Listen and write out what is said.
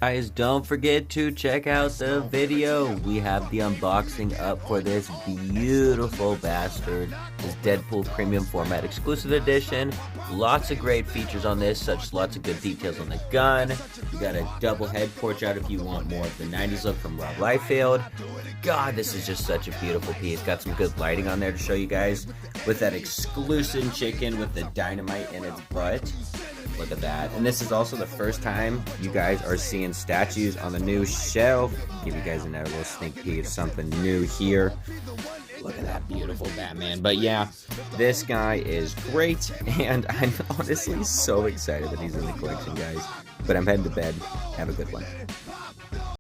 Guys, don't forget to check out the video. We have the unboxing up for this beautiful bastard. This Deadpool Premium Format Exclusive Edition. Lots of great features on this, such lots of good details on the gun. You got a double head porch out if you want more of the 90s look from Rob Liefeld. God, this is just such a beautiful piece. Got some good lighting on there to show you guys. With that exclusive chicken with the dynamite in its butt. Look at that. And this is also the first time you guys are seeing statues on the new shelf. Give you guys another little sneak peek of something new here. Look at that beautiful Batman. But yeah, this guy is great, and I'm honestly so excited that he's in the collection, guys. But I'm heading to bed. Have a good one.